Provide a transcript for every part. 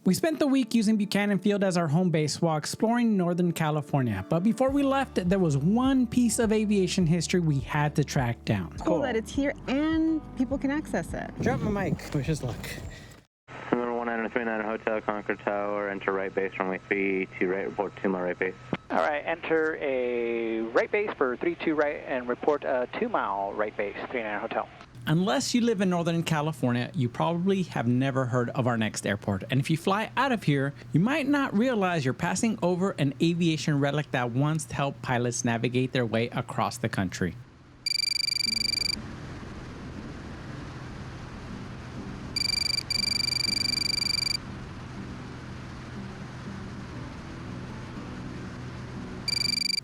We spent the week using Buchanan Field as our home base while exploring Northern California, but before we left, there was one piece of aviation history we had to track down. Cool that it's here and people can access it. Drop my mic. Wish us luck. Number 1939 Hotel, Concord Tower, enter right base, runway 32 right, report 2 mile right base. All right, enter a right base for 32 right and report a 2 mile right base, 39 Hotel. Unless you live in Northern California, you probably have never heard of our next airport. And if you fly out of here, you might not realize you're passing over an aviation relic that once helped pilots navigate their way across the country.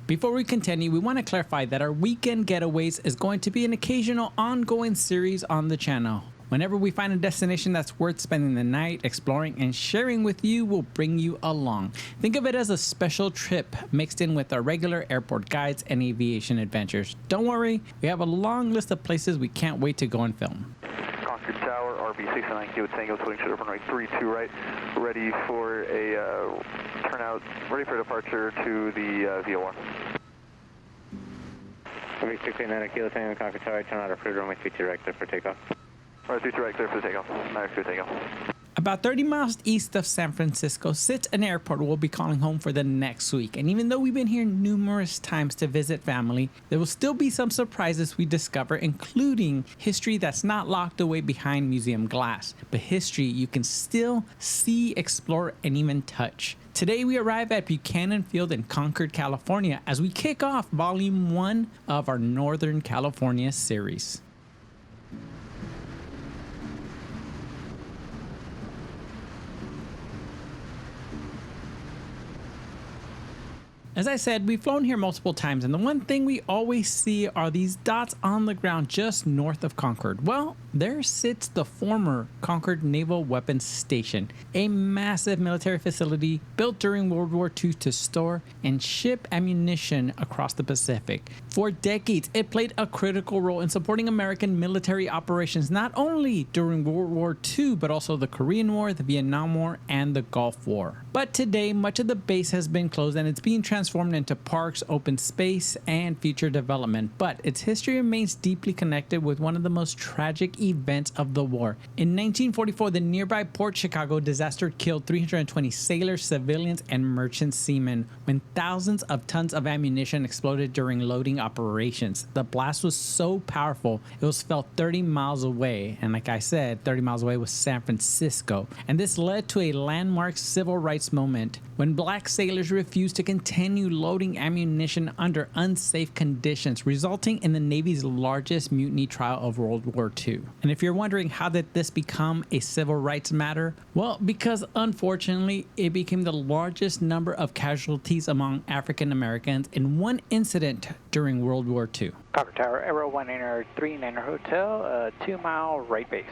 Before we continue, we want to clarify that our weekend getaways is going to be an occasional ongoing series on the channel. Whenever we find a destination that's worth spending the night exploring and sharing with you, we'll bring you along. Think of it as a special trip mixed in with our regular airport guides and aviation adventures. Don't worry, we have a long list of places we can't wait to go and film. Concord Tower, RB69 with Tango, swing short runway 32 right, ready for a turnout, ready for departure to the VOR. Runway 69 Kilo Tango, Concord Tower, turn out approved, runway 32 right, clear for takeoff. Runway 32 right, clear for takeoff. Nice, clear takeoff. About 30 miles east of San Francisco sits an airport we'll be calling home for the next week. And even though we've been here numerous times to visit family, there will still be some surprises we discover, including history that's not locked away behind museum glass, but history you can still see, explore, and even touch. Today we arrive at Buchanan Field in Concord, California, as we kick off Volume 1 of our Northern California series. As I said, we've flown here multiple times, and the one thing we always see are these dots on the ground just north of Concord. Well, there sits the former Concord Naval Weapons Station, a massive military facility built during World War II to store and ship ammunition across the Pacific. For decades, it played a critical role in supporting American military operations, not only during World War II, but also the Korean War, the Vietnam War, and the Gulf War. But today, much of the base has been closed and it's being transformed into parks, open space, and future development, but its history remains deeply connected with one of the most tragic events of the war. In 1944, the nearby Port Chicago disaster killed 320 sailors, civilians, and merchant seamen when thousands of tons of ammunition exploded during loading operations. The blast was so powerful, it was felt 30 miles away, and like I said, 30 miles away was San Francisco, and this led to a landmark civil rights moment when black sailors refused to continue loading ammunition under unsafe conditions, resulting in the Navy's largest mutiny trial of World War II. And if you're wondering how did this become a civil rights matter, well, because unfortunately it became the largest number of casualties among African Americans in one incident during World War II. Concord Tower, Arrow 139 Hotel, 2 mile right base.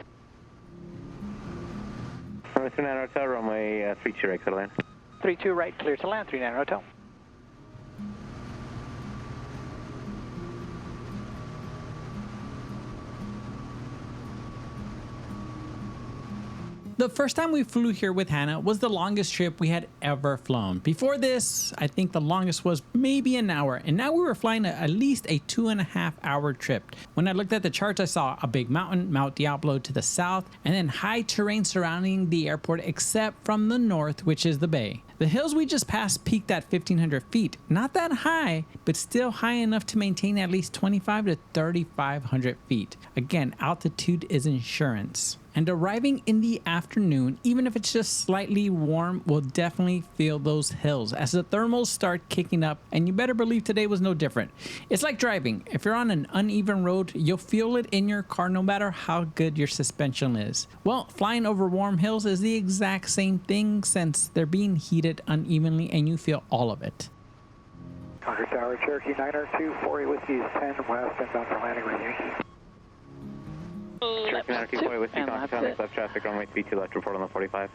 Runway 39 Hotel, runway 32 right, clear to land. 32 right, clear to land, 39 Hotel. The first time we flew here with Hannah was the longest trip we had ever flown. Before this, I think the longest was maybe an hour, and now we were flying at least a 2.5 hour trip. When I looked at the charts, I saw a big mountain, Mount Diablo to the south, and then high terrain surrounding the airport except from the north, which is the bay. The hills we just passed peaked at 1,500 feet. Not that high, but still high enough to maintain at least 2,500 to 3,500 feet. Again, altitude is insurance. And arriving in the afternoon, even if it's just slightly warm, will definitely feel those hills as the thermals start kicking up, and you better believe today was no different. It's like driving. If you're on an uneven road, you'll feel it in your car no matter how good your suspension is. Well, flying over warm hills is the exact same thing since they're being heated unevenly and you feel all of it. Concord Tower, Cherokee 902, 48 Whiskey is 10 west and bound for landing review. Cherokee 902, 48 Whiskey, Concord Tower, left traffic, runway 32 left, report on the 45.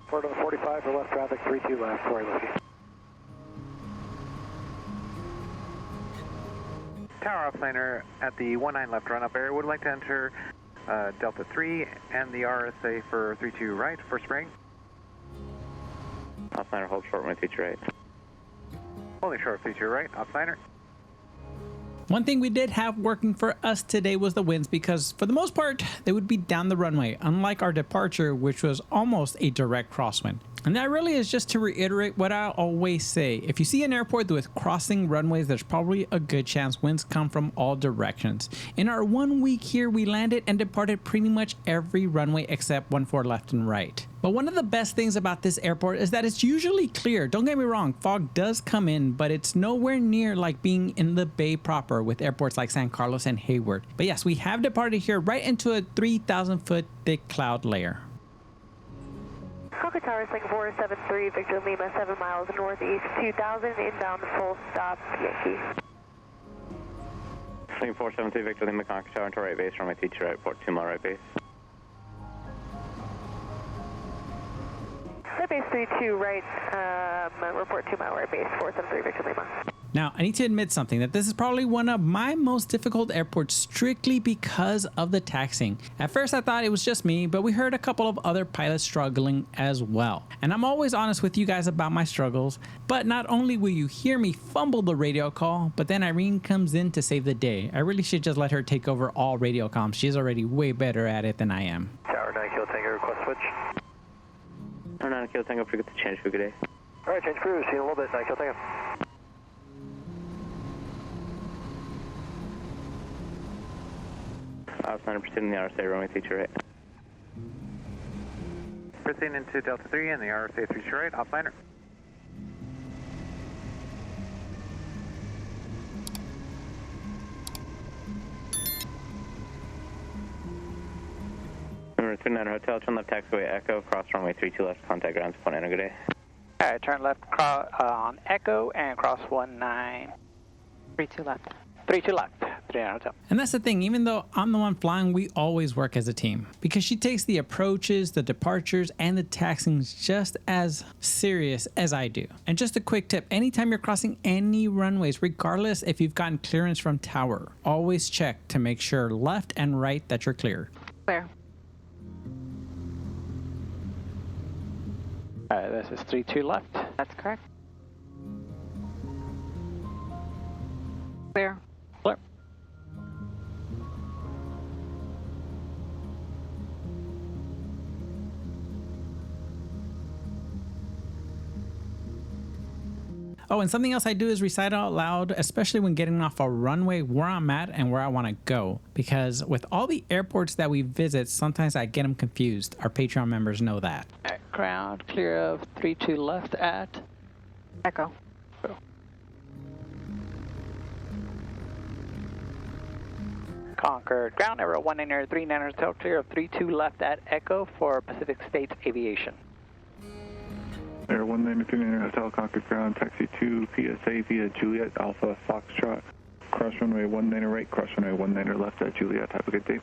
Report on the 45 for left traffic, 32 left, 48 Whiskey. Tower offliner at the 19 left run-up area. Would like to enter Delta 3 and the RSA for 32 right for spring. Outliner, hold short, runway 32 right. Holding short, please, your right, outliner. One thing we did have working for us today was the winds, because for the most part, they would be down the runway, unlike our departure, which was almost a direct crosswind. And that really is just to reiterate what I always say. If you see an airport with crossing runways, there's probably a good chance winds come from all directions. In our 1 week here, we landed and departed pretty much every runway except one for left and right. But one of the best things about this airport is that it's usually clear. Don't get me wrong, fog does come in, but it's nowhere near like being in the bay proper with airports like San Carlos and Hayward. But yes, we have departed here right into a 3,000 foot thick cloud layer. Concord Tower, Singapore 73, Victor Lima, 7 miles northeast, 2000, inbound full stop, Yankee. Singapore 73, Victor Lima, Concord Tower, into right base, runway 32 right, report 2 mile right base. Right base 32 right, report 2 mile right base, 473, Victor Lima. Now, I need to admit something, that this is probably one of my most difficult airports strictly because of the taxiing. At first I thought it was just me, but we heard a couple of other pilots struggling as well. And I'm always honest with you guys about my struggles, but not only will you hear me fumble the radio call, but then Irene comes in to save the day. I really should just let her take over all radio comms. She's already way better at it than I am. Tower 9 Kilo Tango, request switch. Tower 9 Kilo Tango, forget to change for good day. Alright, change crew, see you in a little bit, 9 Kilo Tango. Outliner, proceeding the RSA, runway 32 right. Proceeding into Delta 3 and the RSA 32 right, outliner. Number 39 Hotel, turn left taxiway Echo, cross runway 32 left, contact ground support, and good day. Alright, turn left on Echo and cross 19. 32 left. 32 left, 39 Hotel. And that's the thing, even though I'm the one flying, we always work as a team. Because she takes the approaches, the departures, and the taxiings just as serious as I do. And just a quick tip, anytime you're crossing any runways, regardless if you've gotten clearance from tower, always check to make sure left and right that you're clear. Where? Alright, this is 32 left. That's correct. Where? Clear. Oh, and something else I do is recite out loud, especially when getting off a runway, where I'm at and where I want to go. Because with all the airports that we visit, sometimes I get them confused. Our Patreon members know that. Alright, ground clear of 32 left at Echo. Concord. Ground Arrow 1939 Hotel, clear of 32 left at Echo for Pacific States Aviation. Air 193 Hotel, Concord Ground, taxi 2, PSA via Juliet, Alpha, Foxtrot, cross runway 19 right, cross runway 19 left at Juliet. Have a good day.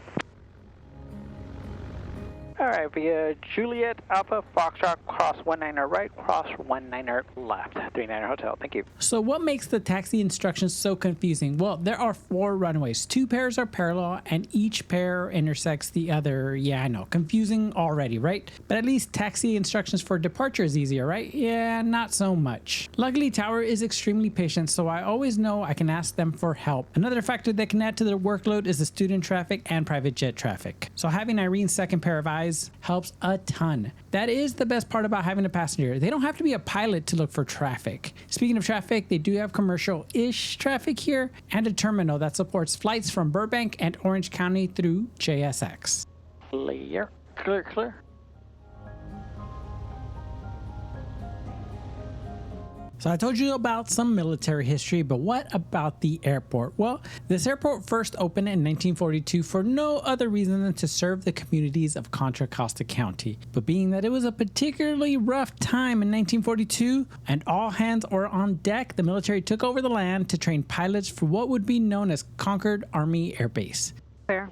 Alright, via Juliet, Alpha, Foxtrot, cross 19 right, cross 19 left, 39 Hotel. Thank you. So what makes the taxi instructions so confusing? Well, there are 4 runways. 2 pairs are parallel and each pair intersects the other. Yeah, I know, confusing already, right? But at least taxi instructions for departure is easier, right? Yeah, not so much. Luckily, Tower is extremely patient, so I always know I can ask them for help. Another factor that can add to their workload is the student traffic and private jet traffic. So having Irene's second pair of eyes helps a ton. That is the best part about having a passenger. They don't have to be a pilot to look for traffic. Speaking of traffic, they do have commercial-ish traffic here and a terminal that supports flights from Burbank and Orange County through JSX. Clear, clear, clear. So I told you about some military history, but what about the airport? Well, this airport first opened in 1942 for no other reason than to serve the communities of Contra Costa County. But being that it was a particularly rough time in 1942 and all hands were on deck, the military took over the land to train pilots for what would be known as Concord Army Air Base. Where?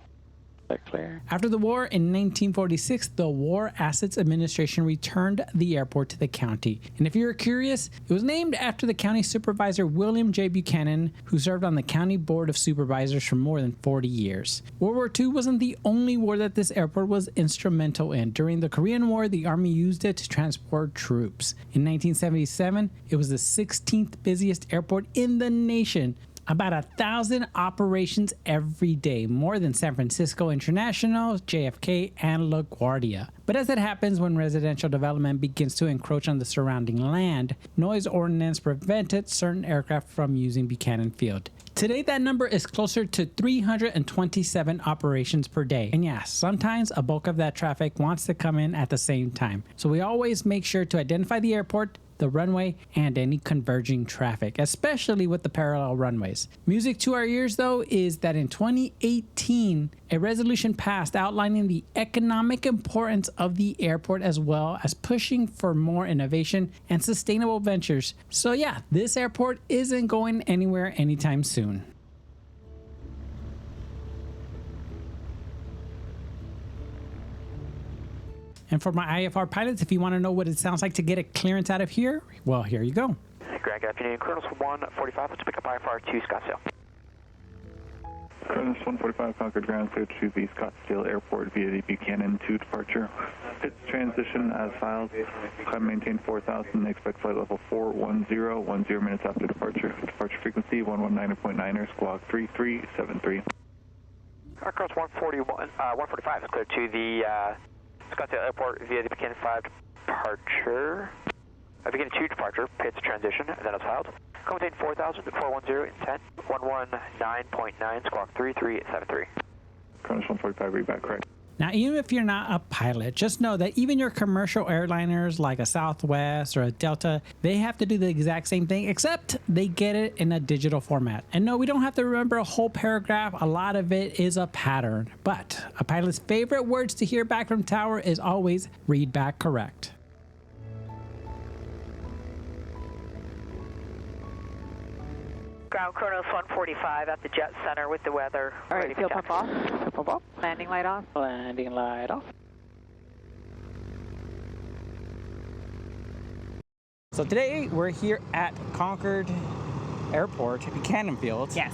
Expect clear. After the war in 1946, the War Assets Administration returned the airport to the county. And if you're curious, it was named after the county supervisor William J. Buchanan, who served on the county board of supervisors for more than 40 years. World War II wasn't the only war that this airport was instrumental in. During the Korean War, the Army used it to transport troops. In 1977, it was the 16th busiest airport in the nation. About 1,000 operations every day, more than San Francisco International, JFK, and LaGuardia. But as it happens when residential development begins to encroach on the surrounding land, noise ordinance prevented certain aircraft from using Buchanan Field. Today, that number is closer to 327 operations per day. And yeah, sometimes a bulk of that traffic wants to come in at the same time. So we always make sure to identify the airport, the runway, and any converging traffic, especially with the parallel runways. Music to our ears, though, is that in 2018, a resolution passed outlining the economic importance of the airport as well as pushing for more innovation and sustainable ventures. So yeah, this airport isn't going anywhere anytime soon. And for my IFR pilots, if you want to know what it sounds like to get a clearance out of here, well, here you go. Greg, afternoon. Colonel's 145. Let's pick up IFR to Scottsdale. Colonel's 145 Concord ground clear to the Scottsdale Airport via the Buchanan 2 departure. Pitch transition as filed. Climb maintain 4,000. Expect flight level 410, 10 minutes after departure. Departure frequency 119.9er, squawk 3373. Colonel's 145 is clear to the Scottsdale Airport via the Buchanan 5 departure. Buchanan 2 departure, pitch transition, and then it's filed. Contain 4,000, 410, intent, 119.9, squawk 3373. Colonel 145, read back correct. Now, even if you're not a pilot, just know that even your commercial airliners like a Southwest or a Delta, they have to do the exact same thing, except they get it in a digital format. And no, we don't have to remember a whole paragraph. A lot of it is a pattern. But a pilot's favorite words to hear back from tower is always read back correct. Ground Colonel's 145 at the Jet Center with the weather. All right, fuel pump off. Fuel pump off. Landing light off. Landing light off. So today we're here at Concord Airport, Buchanan Field. Yes.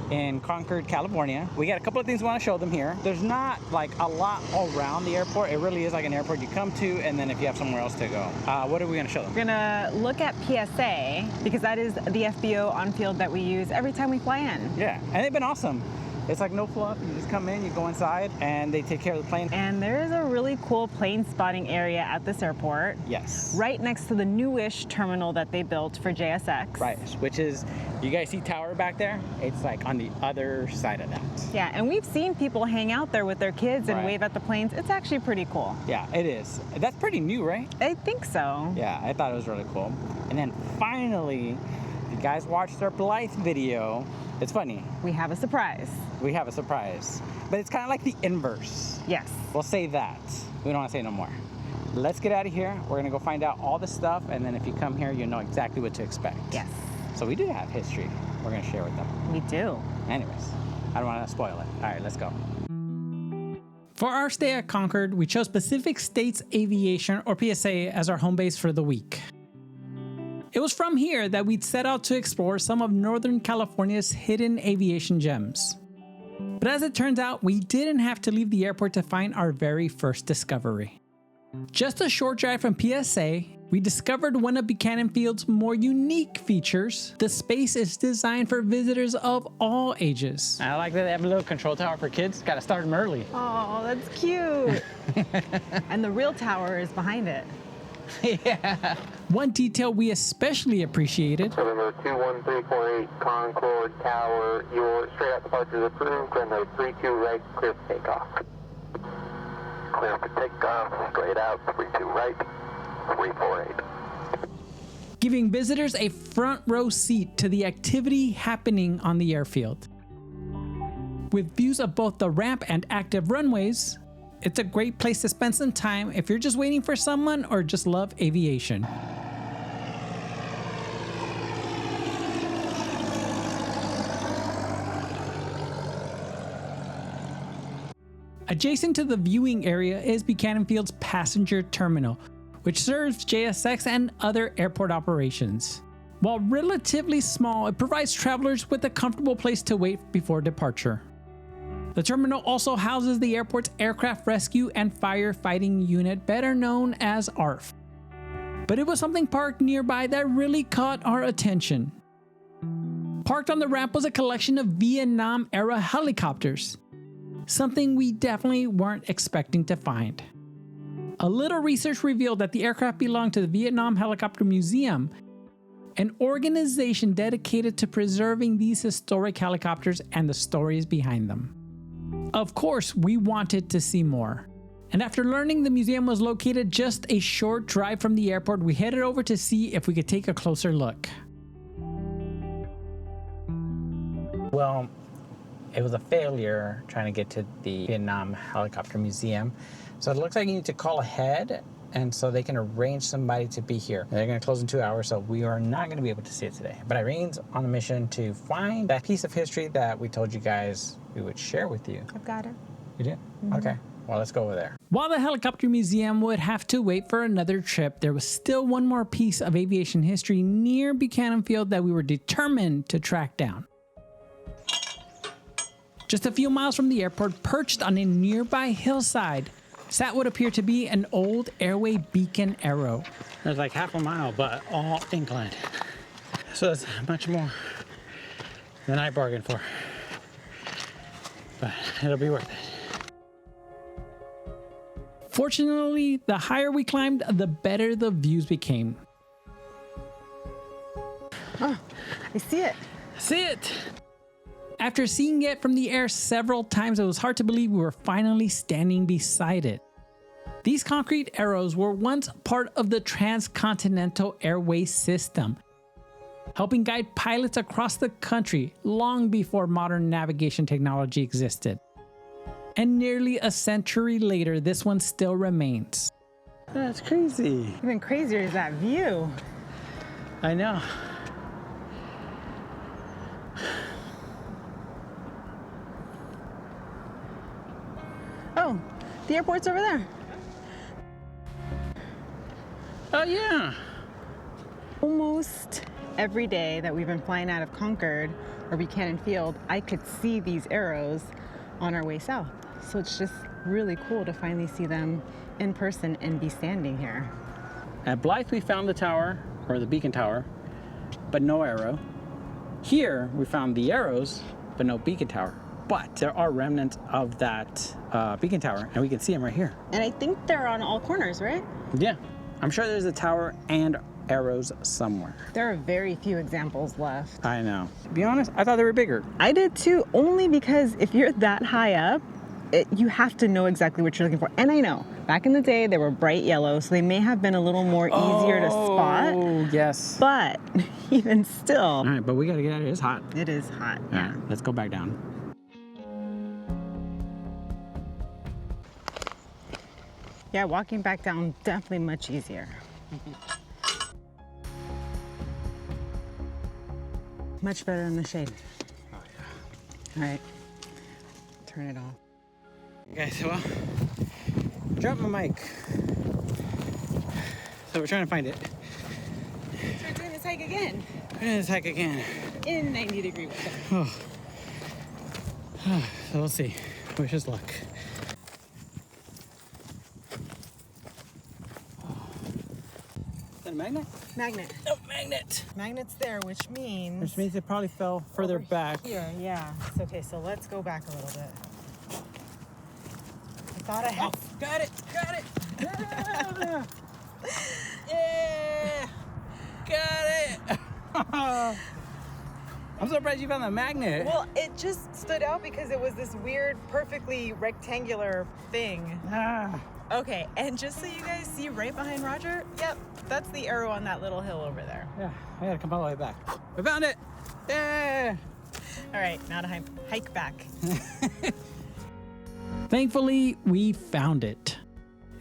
In Concord, California. We got a couple of things we want to show them here. There's not like a lot around the airport. It really is like an airport you come to, and then if you have somewhere else to go. What are we going to show them? We're gonna look at PSA because that is the FBO on field that we use every time we fly in. Yeah, and they've been awesome. It's like no fluff. You just come in, you go inside, and they take care of the plane. And there is a really cool plane spotting area at this airport. Yes. Right next to the newish terminal that they built for JSX. Right, which is, you guys see tower back there? It's like on the other side of that. Yeah, and we've seen people hang out there with their kids and Right. wave at the planes. It's actually pretty cool. Yeah, it is. That's pretty new, right? I think so. Yeah, I thought it was really cool. And then finally, if you guys watched our Blythe video, it's funny. We have a surprise. We have a surprise. But it's kind of like the inverse. Yes. We'll say that. We don't want to say no more. Let's get out of here. We're going to go find out all the stuff, and then if you come here, you'll know exactly what to expect. Yes. So we do have history we're going to share with them. We do. Anyways, I don't want to spoil it. All right, let's go. For our stay at Concord, we chose Pacific States Aviation, or PSA, as our home base for the week. It was from here that we'd set out to explore some of Northern California's hidden aviation gems. But as it turns out, we didn't have to leave the airport to find our very first discovery. Just a short drive from PSA, we discovered one of Buchanan Field's more unique features. The space is designed for visitors of all ages. I like that they have a little control tower for kids. Gotta start them early. Oh, that's cute. And the real tower is behind it. Yeah. One detail we especially appreciated. November 21348 Concord Tower, your straight out departure is approved. Runway 32 right, clear for takeoff. Clear for takeoff, straight out, 32 right, 348. Giving visitors a front row seat to the activity happening on the airfield. With views of both the ramp and active runways, it's a great place to spend some time if you're just waiting for someone or just love aviation. Adjacent to the viewing area is Buchanan Field's passenger terminal, which serves JSX and other airport operations. While relatively small, it provides travelers with a comfortable place to wait before departure. The terminal also houses the airport's aircraft rescue and firefighting unit, better known as ARFF. But it was something parked nearby that really caught our attention. Parked on the ramp was a collection of Vietnam-era helicopters, something we definitely weren't expecting to find. A little research revealed that the aircraft belonged to the Vietnam Helicopter Museum, an organization dedicated to preserving these historic helicopters and the stories behind them. Of course, we wanted to see more. And after learning the museum was located just a short drive from the airport, we headed over to see if we could take a closer look. Well, it was a failure trying to get to the Vietnam Helicopter Museum. So it looks like you need to call ahead, and so they can arrange somebody to be here. They're going to close in 2 hours, so we are not going to be able to see it today. But Irene's on a mission to find that piece of history that we told you guys we would share with you. I've got it. You did? Okay. Well, let's go over there. While the Helicopter Museum would have to wait for another trip, there was still one more piece of aviation history near Buchanan Field that we were determined to track down. Just a few miles from the airport, perched on a nearby hillside, sat what appeared to be an old Airway beacon arrow. There's like half a mile, but all inclined. So it's much more than I bargained for. But it'll be worth it. Fortunately, the higher we climbed, the better the views became. Oh, I see it. See it! After seeing it from the air several times, it was hard to believe we were finally standing beside it. These concrete arrows were once part of the transcontinental airway system, helping guide pilots across the country long before modern navigation technology existed. And nearly a century later, this one still remains. That's crazy. Even crazier is that view. I know. Oh, the airport's over there. Oh, yeah. Almost every day that we've been flying out of Concord or Buchanan Field, I could see these arrows on our way south. So it's just really cool to finally see them in person and be standing here. At Blythe, we found the tower, or the beacon tower, but no arrow. Here, we found the arrows, but no beacon tower. But there are remnants of that beacon tower, and we can see them right here. And I think they're on all corners, right? Yeah, I'm sure there's a tower and arrows somewhere. There are very few examples left. I know. To be honest, I thought they were bigger. I did too, only because if you're that high up, you have to know exactly what you're looking for. And I know, back in the day, they were bright yellow, so they may have been a little more easier to spot. Oh, yes. But even still. All right, but we gotta get out of here. It's hot. It is hot. All right, let's go back down. Yeah, walking back down, definitely much easier. Much better in the shade. Oh, yeah. All right, turn it off. Okay, so drop my mic. So we're trying to find it. So we're doing this hike again. We're doing this hike again. In 90-degree weather. Oh. So we'll see. Wish us luck. Is that a magnet? Magnet. No, magnet. Magnet's there, which means... Which means it probably fell further back. Here, yeah. Okay, so let's go back a little bit. I thought I had... Oh, got it, got it. Yeah. Yeah. Got it. I'm surprised you found the magnet. Well, it just stood out because it was this weird, perfectly rectangular thing. Ah. Okay, and just so you guys see right behind Roger, yep, that's the arrow on that little hill over there. Yeah, I gotta come all the way back. We found it. Yeah. All right, now to hike back. Thankfully, we found it.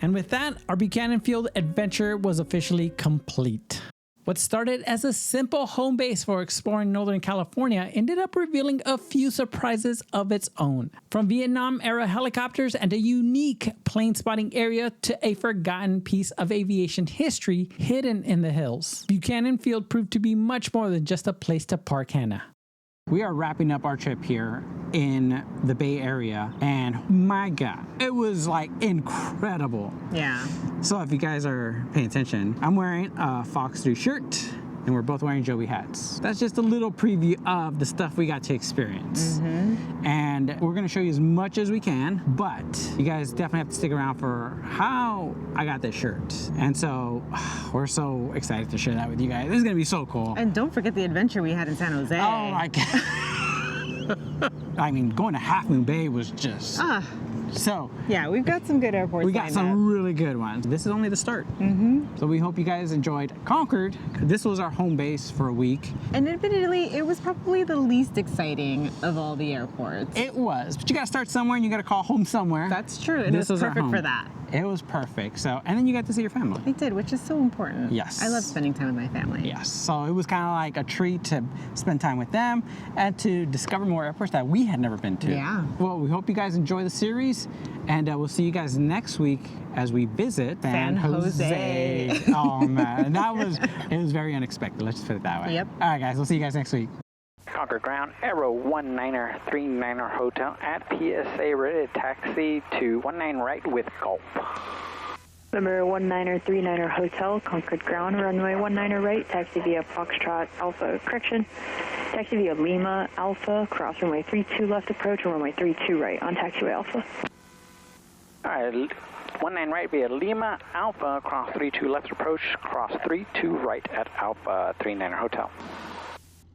And with that, our Buchanan Field adventure was officially complete. What started as a simple home base for exploring Northern California ended up revealing a few surprises of its own. From Vietnam-era helicopters and a unique plane spotting area to a forgotten piece of aviation history hidden in the hills, Buchanan Field proved to be much more than just a place to park Hannah. We are wrapping up our trip here in the Bay Area, and my God, it was like incredible. Yeah. So if you guys are paying attention, I'm wearing a Fox 3 shirt, and we're both wearing Joey hats. That's just a little preview of the stuff we got to experience. And we're gonna show you as much as we can, but you guys definitely have to stick around for how I got this shirt. And so we're so excited to share that with you guys. This is gonna be so cool. And don't forget the adventure we had in San Jose. Oh my God. I mean, going to Half Moon Bay was just... So yeah, we've got some good airports. We got some really good ones. This is only the start. So we hope you guys enjoyed Concord. This was our home base for a week. And admittedly, it was probably the least exciting of all the airports. It was, but you gotta start somewhere and you gotta call home somewhere. That's true, and This it was our perfect home. for that. It was perfect. So, and then you got to see your family. I did, which is so important. Yes. I love spending time with my family. Yes. So it was kind of like a treat to spend time with them and to discover more airports that we had never been to. Yeah. Well, we hope you guys enjoy the series, and we'll see you guys next week as we visit San Jose. Oh man, it was very unexpected. Let's just put it that way. Yep. All right, guys. We'll see you guys next week. Concord Ground, Arrow 1939er Hotel at PSA, ready to taxi to 19 right with Gulp. Number 1939er Hotel, Concord Ground, runway 19er right, taxi via Foxtrot Alpha, correction. Taxi via Lima Alpha, cross runway 32 left approach, and runway 32 right on taxiway Alpha. All right, 19 right via Lima Alpha, cross 32 left approach, cross 32 right at Alpha 39er Hotel.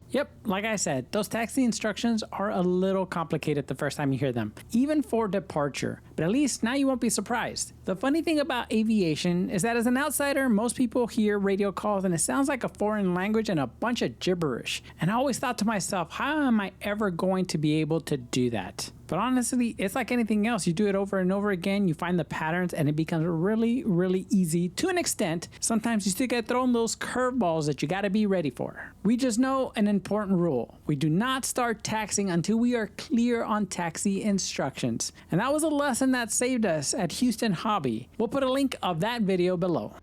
Yep, like I said, those taxi instructions are a little complicated the first time you hear them, even for departure, but at least now you won't be surprised. The funny thing about aviation is that as an outsider, most people hear radio calls and it sounds like a foreign language and a bunch of gibberish. And I always thought to myself, how am I ever going to be able to do that? But honestly, it's like anything else. You do it over and over again, you find the patterns, and it becomes really, really easy to an extent. Sometimes you still get thrown those curveballs that you gotta be ready for. We just know an important rule. We do not start taxiing until we are clear on taxi instructions. And that was a lesson that saved us at Houston Hobby. We'll put a link of that video below.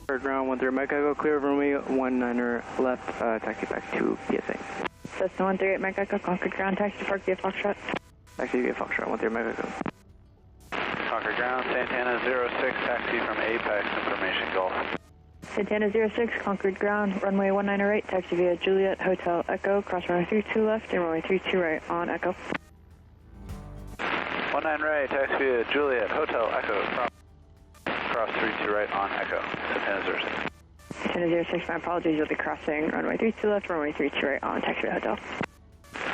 Third round, 13 Mike Echo, clear of runway 19er left, taxi back to PSA. Cessna 138 Mike Echo, Concord Ground, taxi to park via Foxtrot. Taxi via Foxtrot, 13 Mike Echo. Concord Ground, Santana 06, taxi from Apex, information Gulf. Santana 06, Concord Ground, runway 19er right, taxi via Juliet Hotel Echo, cross runway 32 left and runway 32 right on Echo. 19 right, taxi via Juliet Hotel Echo, cross 32 right on Echo, Santana 06. Santana 06, my apologies, you'll be crossing runway 32 left, runway 32 right on taxiway Hotel.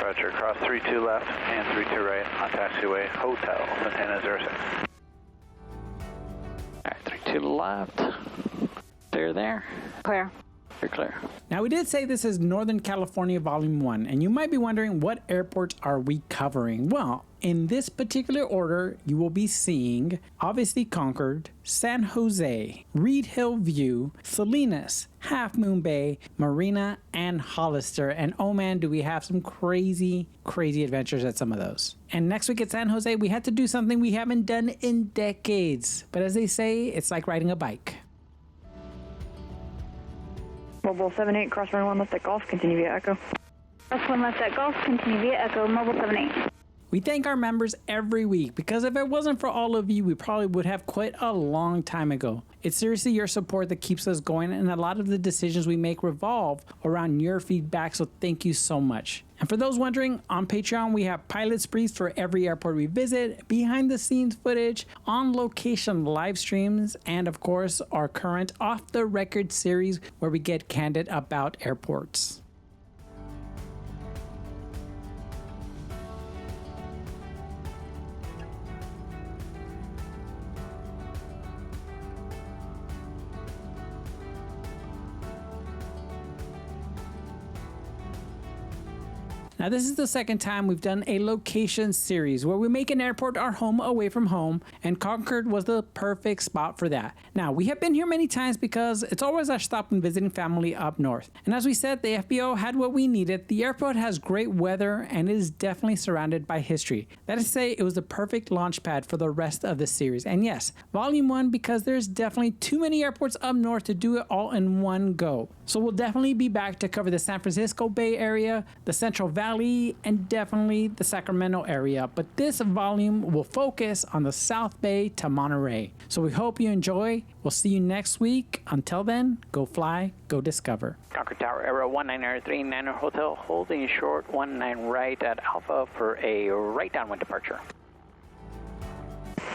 Roger, cross 32 left and 32 right on taxiway Hotel, Santana 06. All right, 32 left. Clear there. Clear. You're clear. Now we did say this is Northern California Volume 1, and you might be wondering what airports are we covering? Well, in this particular order, you will be seeing obviously Concord, San Jose, Reed Hill View, Salinas, Half Moon Bay, Marina, and Hollister. And oh man, do we have some crazy, crazy adventures at some of those. And next week at San Jose, we had to do something we haven't done in decades. But as they say, it's like riding a bike. Mobile 78, cross runway 1 left at Golf, continue via Echo. Cross 1 left at Golf, continue via Echo, Mobile 78. We thank our members every week because if it wasn't for all of you, we probably would have quit a long time ago. It's seriously your support that keeps us going, and a lot of the decisions we make revolve around your feedback, so thank you so much. And for those wondering, on Patreon, we have pilot sprees for every airport we visit, behind the scenes footage, on location live streams, and of course, our current off the record series where we get candid about airports. Now, this is the second time we've done a location series where we make an airport our home away from home, and Concord was the perfect spot for that. Now, we have been here many times because it's always our stop when visiting family up north. And as we said, the FBO had what we needed. The airport has great weather and is definitely surrounded by history. That is to say, it was the perfect launch pad for the rest of the series. And yes, volume 1, because there's definitely too many airports up north to do it all in one go. So we'll definitely be back to cover the San Francisco Bay Area, the Central Valley, and definitely the Sacramento area. But this volume will focus on the South Bay to Monterey. So we hope you enjoy. We'll see you next week. Until then, go fly, go discover. Concord Tower, Arrow 19039 Hotel, holding short 19 right at Alpha for a right downwind departure.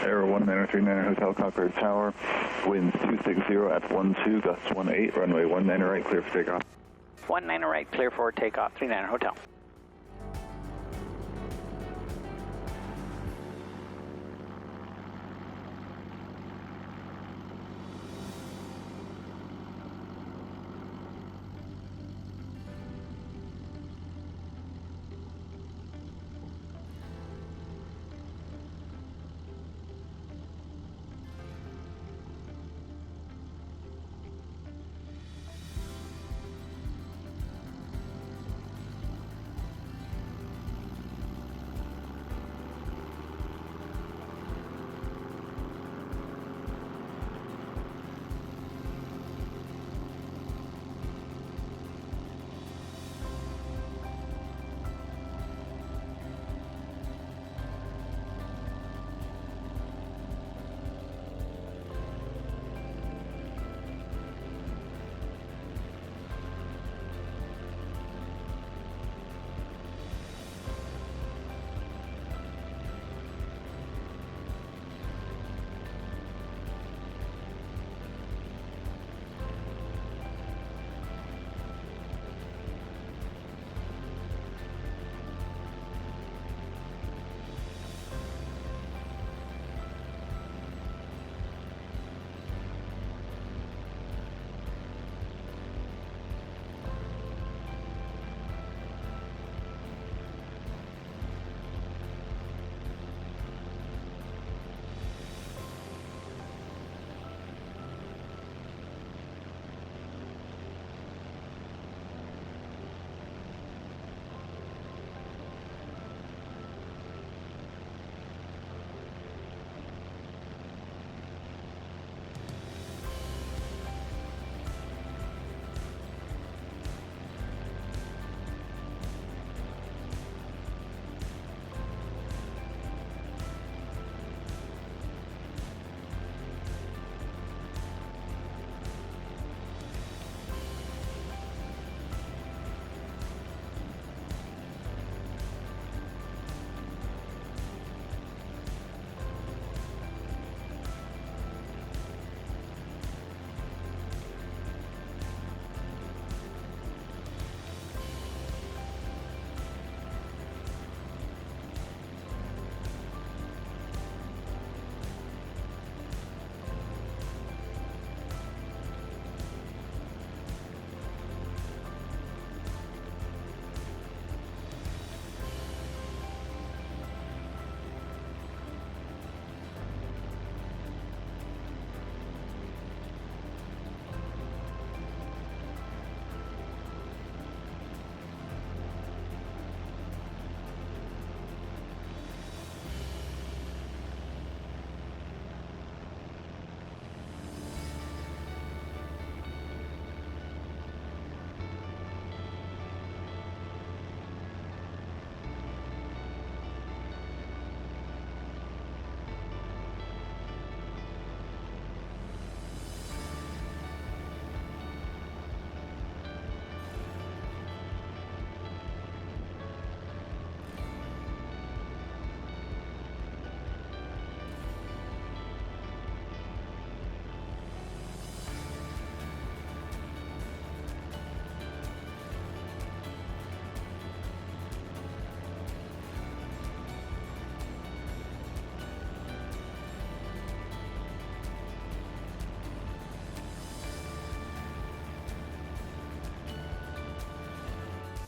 Arrow 19039 Hotel, Concord Tower, winds 260 at 12, gusts 18, runway 19 right, clear for takeoff. 19 right, clear for takeoff, 39 Hotel.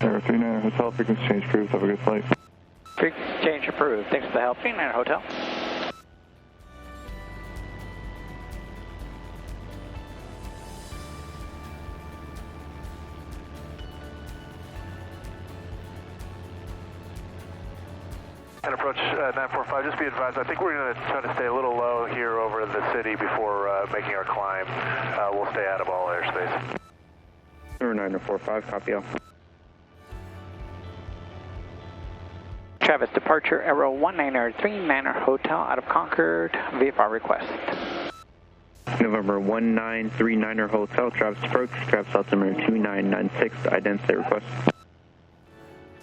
Air 39 Hotel, frequency change approved. Have a good flight. Frequency change approved. Thanks for the help. 39 Hotel. And approach 945, just be advised, I think we're going to try to stay a little low here over the city before making our climb. We'll stay out of all airspace. Number 945, copy all. Travis, departure Arrow 1939 Hotel out of Concord, VFR request. November 1939 Hotel, Travis approach, Travis altimeter 2996, identity request.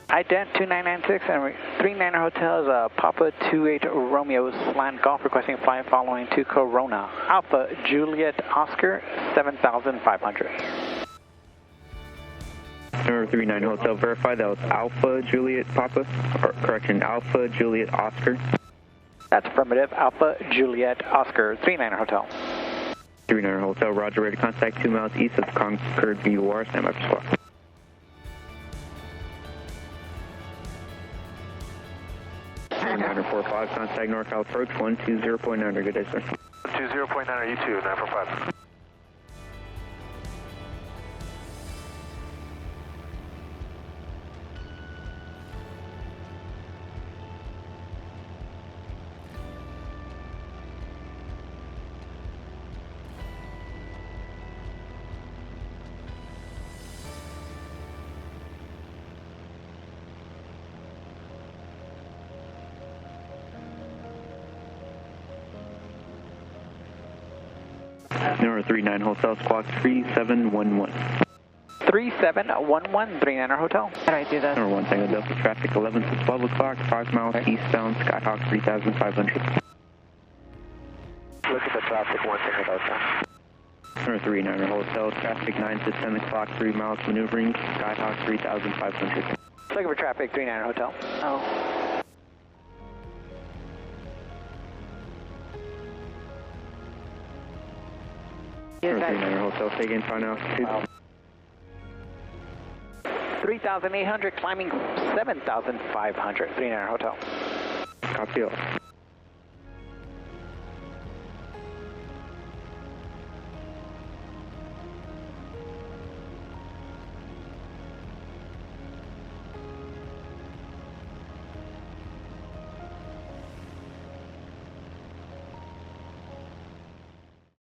Ident 2996 and 39 Hotel is Papa 28 Romeo Slant Golf requesting flight following to Corona. Alpha Juliet Oscar 7500. Number 39 Hotel, verify that was Alpha Juliet Papa, or correction, Alpha Juliet Oscar. That's affirmative. Alpha Juliet Oscar 39 Hotel. 39 Hotel, roger, ready to contact 2 miles east of Concord BUR, stand by for squawk. 945, contact NorCal approach 120.9, good day, sir. 120.9, are you too, 945. Number 39 Hotel, squawk 3711. 3711, 39 Hotel. How do I do that? Number 1 Tango Delta, traffic 11 to 12 o'clock, 5 miles eastbound, Skyhawk 3500. Look at the traffic, 1 Tango Delta. Number 39 Hotel, traffic 9 to 10 o'clock, 3 miles maneuvering, Skyhawk 3500. Looking for traffic, 39 Hotel. Oh. Number 39 Hotel, taking final altitude. Wow. 3,800, climbing 7,500, 39 Hotel. Copy all.